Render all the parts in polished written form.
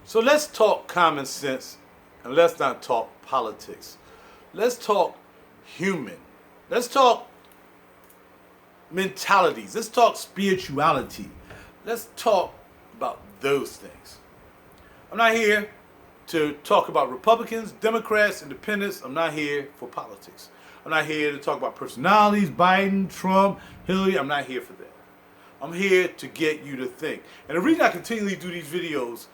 So let's talk common sense and let's not talk politics. Let's talk human. Let's talk mentalities. Let's talk spirituality. Let's talk about those things. I'm not here to talk about Republicans, Democrats, Independents. I'm not here for politics. I'm not here to talk about personalities, Biden, Trump, Hillary. I'm not here for that. I'm here to get you to think. And the reason I continually do these videos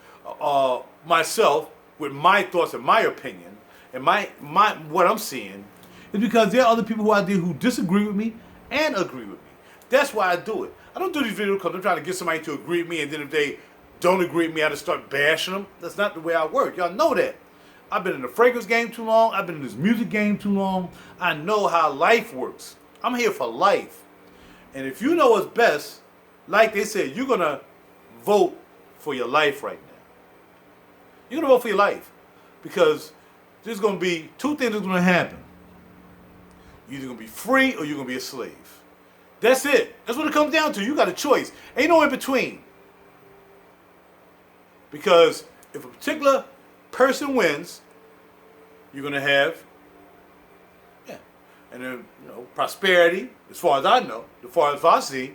myself with my thoughts and my opinion and my what I'm seeing is because there are other people out there who disagree with me and agree with me. That's why I do it. I don't do these videos because I'm trying to get somebody to agree with me, and then if they don't agree with me, I just start bashing them. That's not the way I work. Y'all know that. I've been in the fragrance game too long. I've been in this music game too long. I know how life works. I'm here for life. And if you know what's best, like they said, you're going to vote for your life right now. You're going to vote for your life. Because there's going to be two things that's going to happen. You're either going to be free or you're going to be a slave. That's it. That's what it comes down to. You got a choice. Ain't no in between. Because if a particular person wins, you're going to have, and then, prosperity, as far as I know, as far as I see,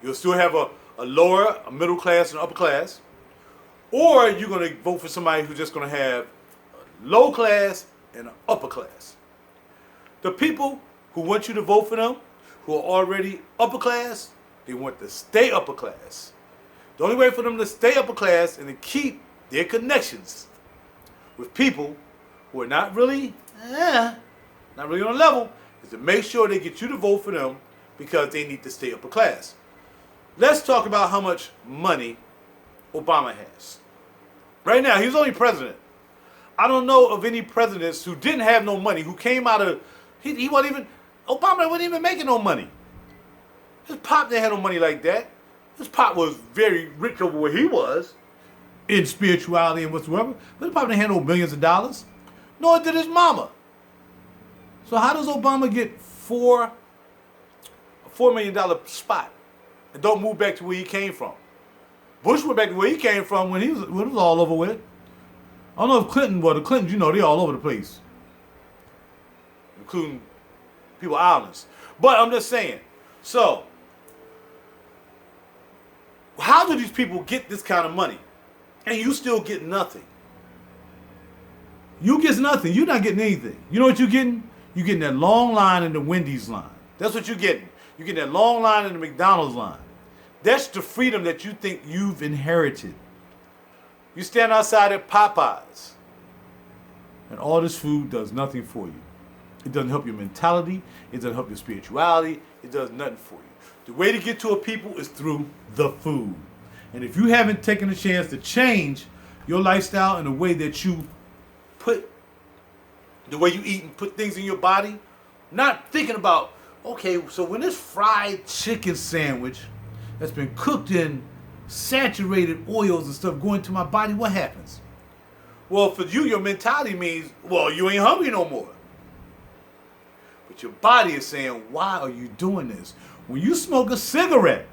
you'll still have a lower, a middle class, and upper class. Or you're going to vote for somebody who's just going to have a low class and an upper class. The people who want you to vote for them, who are already upper class, they want to stay upper class. The only way for them to stay upper class and to keep their connections with people who are not really on level is to make sure they get you to vote for them because they need to stay upper class. Let's talk about how much money Obama has. Right now, he's only president. I don't know of any presidents who didn't have no money, who came out of, Obama wasn't even making no money. His pop didn't have no money like that. His pop was very rich over where he was in spirituality and whatsoever. But his pop didn't have no millions of dollars. Nor did his mama. So how does Obama get a $4 million spot and don't move back to where he came from? Bush went back to where he came from when it was all over with. I don't know if the Clintons, they all over the place. Including people islands. But I'm just saying. So, how do these people get this kind of money? And you still get nothing. You get nothing. You're not getting anything. You know what you're getting? You're getting that long line in the Wendy's line. That's what you're getting. You're getting that long line in the McDonald's line. That's the freedom that you think you've inherited. You stand outside at Popeyes, and all this food does nothing for you. It doesn't help your mentality. It doesn't help your spirituality. It does nothing for you. The way to get to a people is through the food. And if you haven't taken a chance to change your lifestyle and the way that you eat and put things in your body, not thinking about, okay, so when this fried chicken sandwich that's been cooked in saturated oils and stuff going to my body, what happens? Well, for you, your mentality means, well, you ain't hungry no more. But your body is saying, why are you doing this? When you smoke a cigarette,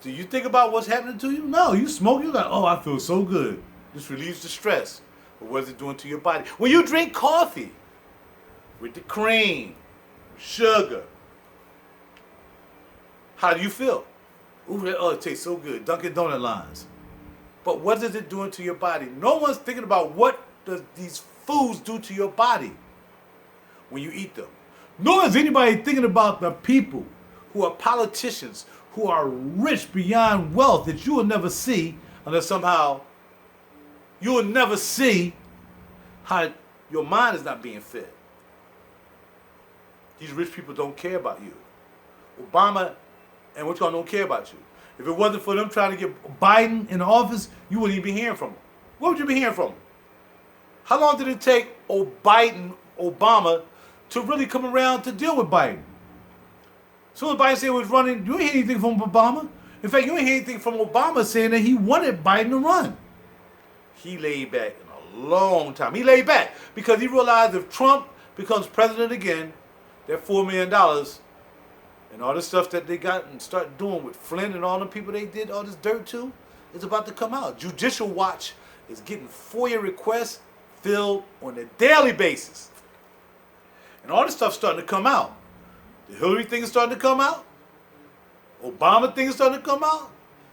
do you think about what's happening to you? No, you smoke, you're like, oh, I feel so good. This relieves the stress. But what's it doing to your body? When you drink coffee with the cream, sugar, how do you feel? Ooh, it tastes so good. Dunkin' Donut lines. But what is it doing to your body? No one's thinking about what does these foods do to your body when you eat them. Nor is anybody thinking about the people who are politicians, who are rich beyond wealth that you will never see unless somehow you will never see how your mind is not being fed. These rich people don't care about you. Obama and what y'all don't care about you. If it wasn't for them trying to get Biden in the office, you wouldn't even be hearing from him. What would you be hearing from him? How long did it take Obama to really come around to deal with Biden? As soon as Biden said he was running, you ain't hear anything from Obama. In fact, you ain't hear anything from Obama saying that he wanted Biden to run. He laid back in a long time. He laid back because he realized if Trump becomes president again, that $4 million and all this stuff that they got and start doing with Flynn and all the people they did all this dirt to, is about to come out. Judicial Watch is getting FOIA requests filled on a daily basis. And all this stuff's starting to come out. The Hillary thing is starting to come out. Obama thing is starting to come out.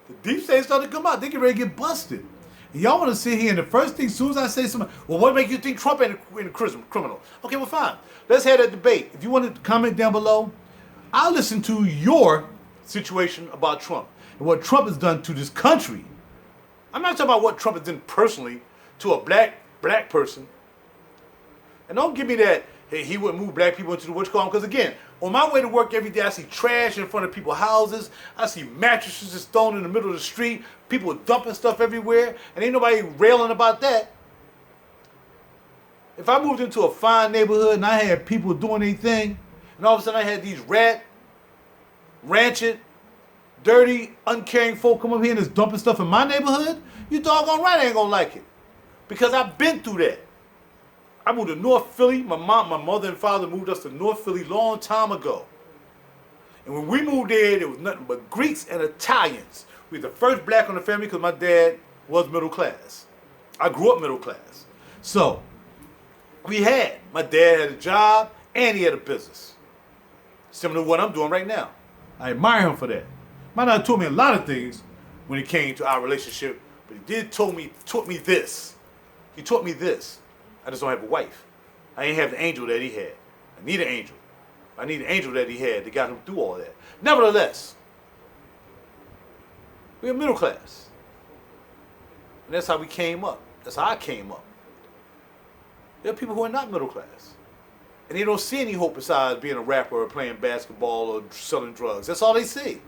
The deep state is starting to come out. They get ready to get busted. And y'all want to sit here and the first thing, as soon as I say something, well, what make you think Trump ain't a criminal? Okay, well, fine. Let's have that debate. If you want to comment down below, I'll listen to your situation about Trump and what Trump has done to this country. I'm not talking about what Trump has done personally to a black person. And don't give me that, hey, he wouldn't move black people into the witch column. Because again, on my way to work every day, I see trash in front of people's houses. I see mattresses just thrown in the middle of the street. People dumping stuff everywhere. And ain't nobody railing about that. If I moved into a fine neighborhood and I had people doing their thing, and all of a sudden I had these rancid, dirty, uncaring folk come up here and just dumping stuff in my neighborhood, you doggone right I ain't gonna like it. Because I've been through that. I moved to North Philly. My mother and father moved us to North Philly a long time ago. And when we moved there was nothing but Greeks and Italians. We were the first black on the family because my dad was middle class. I grew up middle class. So, my dad had a job and he had a business. Similar to what I'm doing right now. I admire him for that. My dad taught me a lot of things when it came to our relationship, but he taught me this. He taught me this. I just don't have a wife. I ain't have the angel that he had. I need an angel. I need the angel that he had that got him through all that. Nevertheless, we're middle class. And that's how we came up. That's how I came up. There are people who are not middle class. And they don't see any hope besides being a rapper or playing basketball or selling drugs. That's all they see.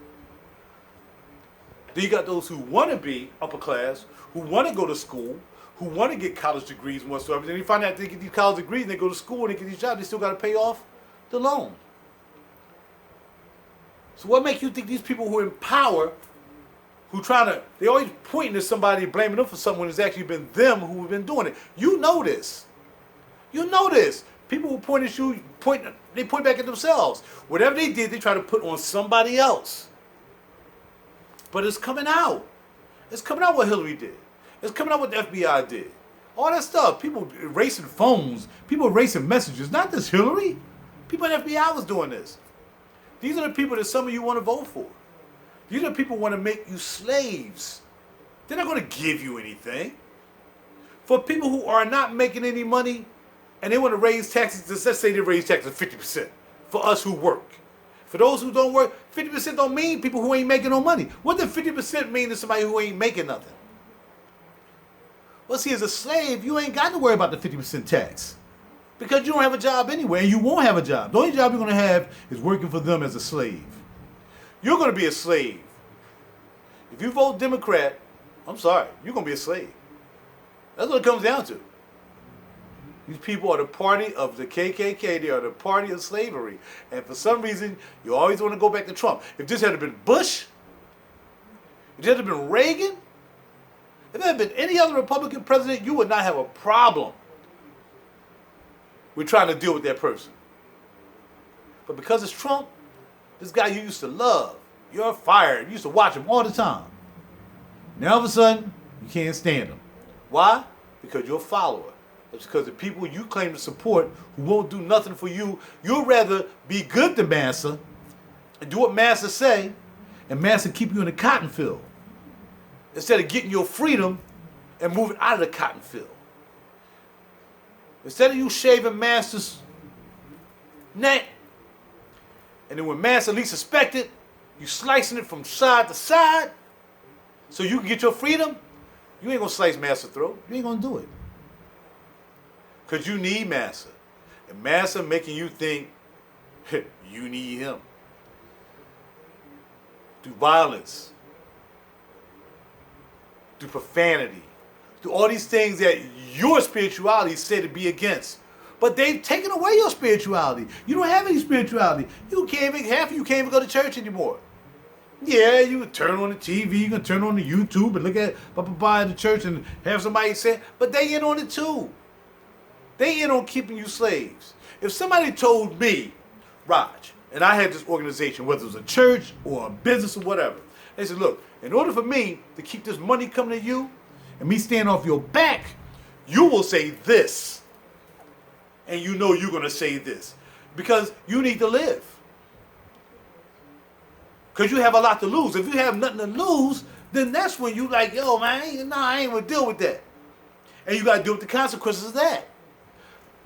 Then you got those who want to be upper class, who want to go to school, who want to get college degrees and whatsoever. Then you find out they get these college degrees and they go to school and they get these jobs, they still got to pay off the loan. So what makes you think these people who are in power, they always pointing to somebody, blaming them for something when it's actually been them who have been doing it. You know this. You know this. People who point at you, they point back at themselves. Whatever they did, they try to put on somebody else. But it's coming out. It's coming out what Hillary did. It's coming out what the FBI did. All that stuff. People erasing phones. People erasing messages. Not this Hillary. People in the FBI was doing this. These are the people that some of you want to vote for. These are the people who want to make you slaves. They're not going to give you anything. For people who are not making any money and they want to raise taxes, let's say they raise taxes 50% for us who work. For those who don't work, 50% don't mean people who ain't making no money. What does 50% mean to somebody who ain't making nothing? Well, see, as a slave, you ain't got to worry about the 50% tax. Because you don't have a job anyway, and you won't have a job. The only job you're going to have is working for them as a slave. You're going to be a slave. If you vote Democrat, I'm sorry, you're going to be a slave. That's what it comes down to. These people are the party of the KKK. They are the party of slavery. And for some reason, you always want to go back to Trump. If this had been Bush, if this had been Reagan, if there had been any other Republican president, you would not have a problem with trying to deal with that person. But because it's Trump, this guy you used to love, you're fired. You used to watch him all the time. Now all of a sudden, you can't stand him. Why? Because you're a follower. It's because the people you claim to support who won't do nothing for you, you'd rather be good to Massa and do what Massa say, and Massa keep you in the cotton field instead of getting your freedom and moving out of the cotton field. Instead of you shaving Massa's neck, and then when Massa least suspect it, you slicing it from side to side so you can get your freedom, you ain't gonna slice Massa's throat. You ain't gonna do it. Because you need Massa. And Massa making you think you need him. Through violence. Through profanity. Through all these things that your spirituality is said to be against. But they've taken away your spirituality. You don't have any spirituality. Half of you can't even go to church anymore. Yeah, you can turn on the TV, you can turn on the YouTube and look at the church and have somebody say, but they in on it too. They in on keeping you slaves. If somebody told me, Raj, and I had this organization, whether it was a church or a business or whatever, They said, look, in order for me to keep this money coming to you and me staying off your back, you will say this. And you know you're going to say this. Because you need to live. Because you have a lot to lose. If you have nothing to lose, then that's when you like, yo, man, I ain't going to deal with that. And you got to deal with the consequences of that.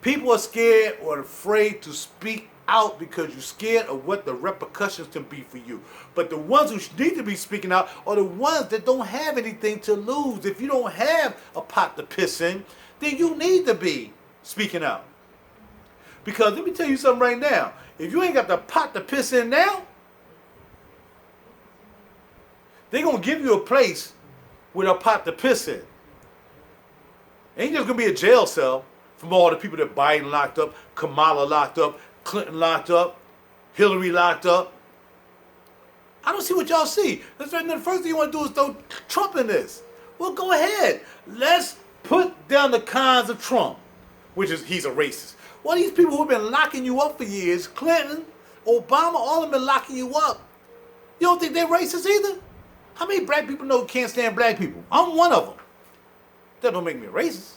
People are scared or afraid to speak out because you're scared of what the repercussions can be for you. But the ones who need to be speaking out are the ones that don't have anything to lose. If you don't have a pot to piss in, then you need to be speaking out. Because let me tell you something right now. If you ain't got the pot to piss in now, they're going to give you a place with a pot to piss in. Ain't just going to be a jail cell from all the people that Biden locked up, Kamala locked up, Clinton locked up, Hillary locked up. I don't see what y'all see. That's right. The first thing you want to do is throw Trump in this. Well, go ahead. Let's put down the cons of Trump, which is he's a racist. Well, these people who've been locking you up for years, Clinton, Obama, all of them been locking you up. You don't think they're racist either? How many black people know can't stand black people? I'm one of them. That don't make me a racist.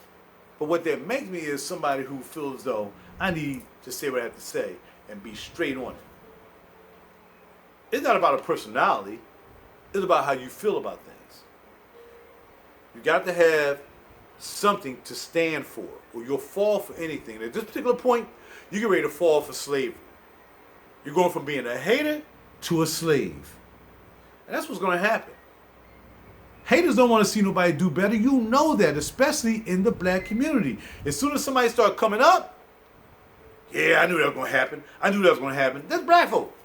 But what that makes me is somebody who feels as though I need to say what I have to say and be straight on it. It's not about a personality. It's about how you feel about things. You got to have something to stand for, or you'll fall for anything. At this particular point, you get ready to fall for slavery. You're going from being a hater to a slave. And that's what's going to happen. Haters don't want to see nobody do better. You know that, especially in the black community. As soon as somebody starts coming up, yeah, I knew that was going to happen. I knew that was going to happen. That's black folk.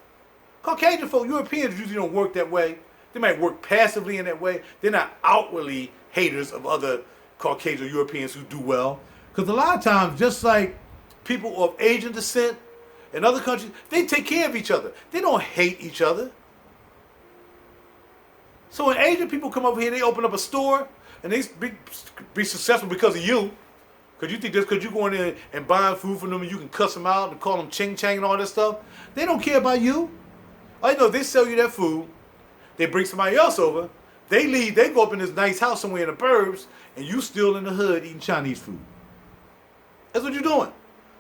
Caucasian folk, Europeans usually don't work that way. They might work passively in that way. They're not outwardly haters of other Caucasian or Europeans who do well. Because a lot of times, just like people of Asian descent in other countries, they take care of each other. They don't hate each other. So when Asian people come over here, they open up a store, and they be successful because of you. Because you think just because you go in there and buying food from them, and you can cuss them out and call them ching chang and all that stuff. They don't care about you. All you know, they sell you that food. They bring somebody else over. They leave. They go up in this nice house somewhere in the burbs, and you still in the hood eating Chinese food. That's what you're doing.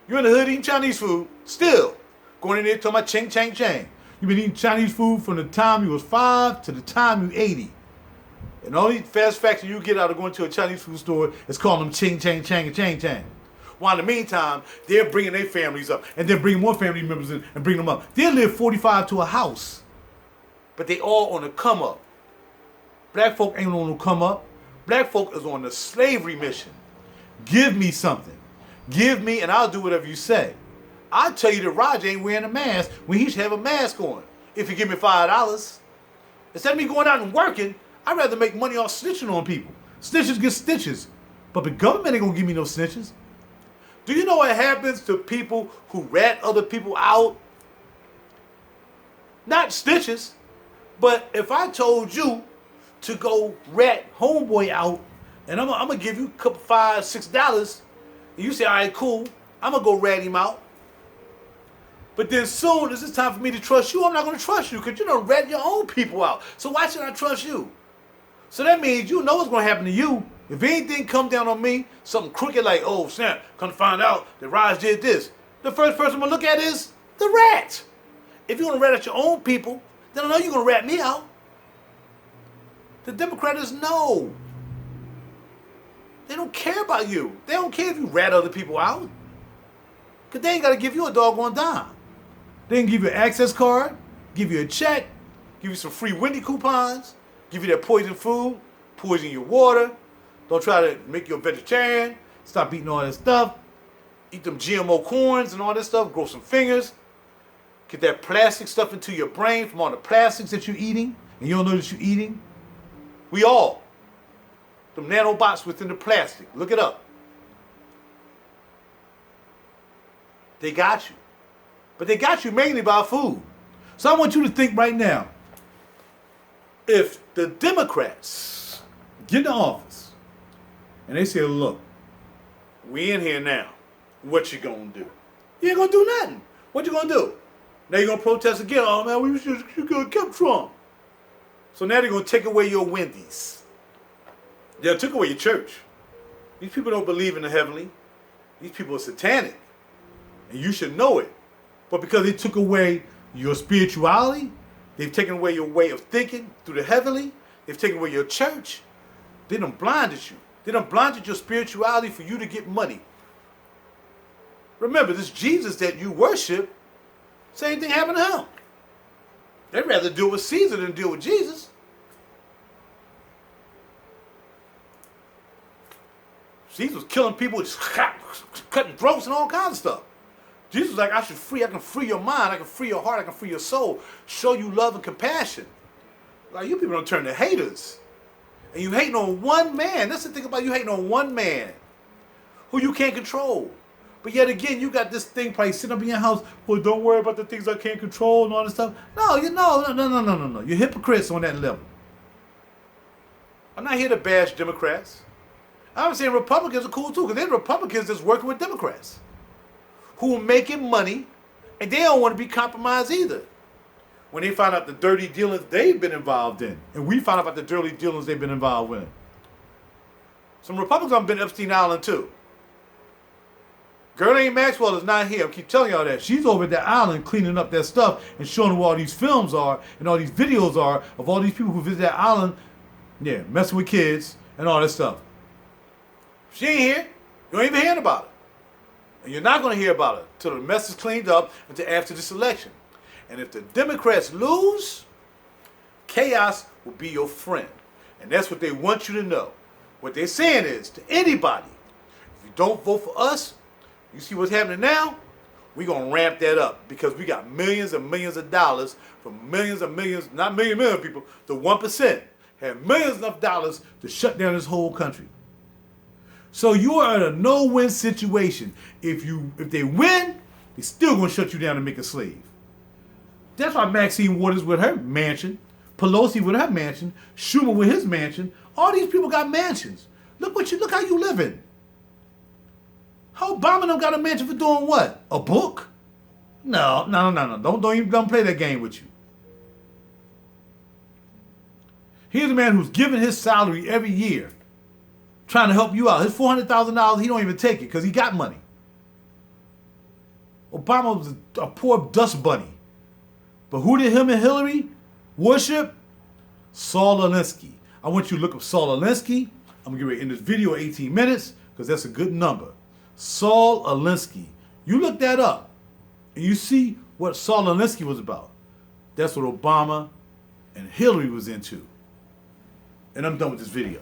You're in the hood eating Chinese food, still going in there talking about ching chang chang. You've been eating Chinese food from the time you was 5 to the time you 80. And the only satisfaction you get out of going to a Chinese food store is calling them ching, chang, chang, and chang, chang. While in the meantime, they're bringing their families up. And they're bringing more family members in and bringing them up. They live 45 to a house. But they all on the come up. Black folk ain't on the come up. Black folk is on the slavery mission. Give me something. Give me and I'll do whatever you say. I tell you that Roger ain't wearing a mask when he should have a mask on. If you give me $5. Instead of me going out and working, I'd rather make money off snitching on people. Snitches get stitches. But the government ain't gonna give me no snitches. Do you know what happens to people who rat other people out? Not stitches, but if I told you to go rat homeboy out, and I'm gonna give you a couple $5, $6, and you say, all right, cool, I'm gonna go rat him out. But then soon as it's time for me to trust you, I'm not going to trust you because you don't rat your own people out. So why should I trust you? So that means you know what's going to happen to you. If anything come down on me, something crooked like, oh, snap, come to find out that Raj did this. The first person I'm going to look at is the rat. If you're going to rat at your own people, then I know you're going to rat me out. The Democrats know. They don't care about you. They don't care if you rat other people out. Because they ain't got to give you a doggone dime. They can give you an access card, give you a check, give you some free Wendy coupons, give you that poison food, poison your water. Don't try to make you a vegetarian. Stop eating all that stuff. Eat them GMO corns and all that stuff. Grow some fingers. Get that plastic stuff into your brain from all the plastics that you're eating, and you don't know that you're eating. We all. Them nanobots within the plastic. Look it up. They got you. But they got you mainly by food. So I want you to think right now. If the Democrats get in office and they say, look, we in here now. What you gonna do? You ain't gonna do nothing. What you gonna do? Now you're gonna protest again. Oh man, you could have kept Trump. So now they're going to take away your Wendy's. They took away your church. These people don't believe in the heavenly. These people are satanic. And you should know it. But because they took away your spirituality, they've taken away your way of thinking through the heavenly, they've taken away your church, they done blinded you. They done blinded your spirituality for you to get money. Remember, this Jesus that you worship, same thing happened to him. They'd rather deal with Caesar than deal with Jesus. Jesus was killing people, just cutting throats and all kinds of stuff. Jesus was like, I can free your mind, I can free your heart, I can free your soul, show you love and compassion. Like, you people don't turn to haters. And you hating on one man. That's the thing about you hating on one man who you can't control. But yet again, you got this thing probably sitting up in your house, well, don't worry about the things I can't control and all this stuff. No. You're hypocrites on that level. I'm not here to bash Democrats. I'm saying Republicans are cool too, because they're Republicans that's working with Democrats who are making money, and they don't want to be compromised either. When they find out the dirty dealings they've been involved in, and we find out about the dirty dealings they've been involved in. Some Republicans have been Epstein Island too. Ghislaine Maxwell is not here. I keep telling y'all that. She's over at that island cleaning up that stuff and showing where all these films are and all these videos are of all these people who visit that island, messing with kids and all that stuff. She ain't here. You ain't even hearing about it. And you're not going to hear about it until the mess is cleaned up until after this election. And if the Democrats lose, chaos will be your friend. And that's what they want you to know. What they're saying is, to anybody, if you don't vote for us, you see what's happening now? We're going to ramp that up because we got millions and millions of dollars from millions and millions, not million people, the 1% have millions of dollars to shut down this whole country. So you are in a no-win situation. If they win, they're still going to shut you down and make a slave. That's why Maxine Waters with her mansion, Pelosi with her mansion, Schumer with his mansion, all these people got mansions. Look how you living. How Obama them got a mansion for doing what? A book? No. Don't play that game with you. Here's a man who's giving his salary every year, trying to help you out. His $400,000, he don't even take it because he got money. Obama was a poor dust bunny. But who did him and Hillary worship? Saul Alinsky. I want you to look up Saul Alinsky. I'm going to get ready in this video 18 minutes because that's a good number. Saul Alinsky. You look that up and you see what Saul Alinsky was about. That's what Obama and Hillary was into. And I'm done with this video.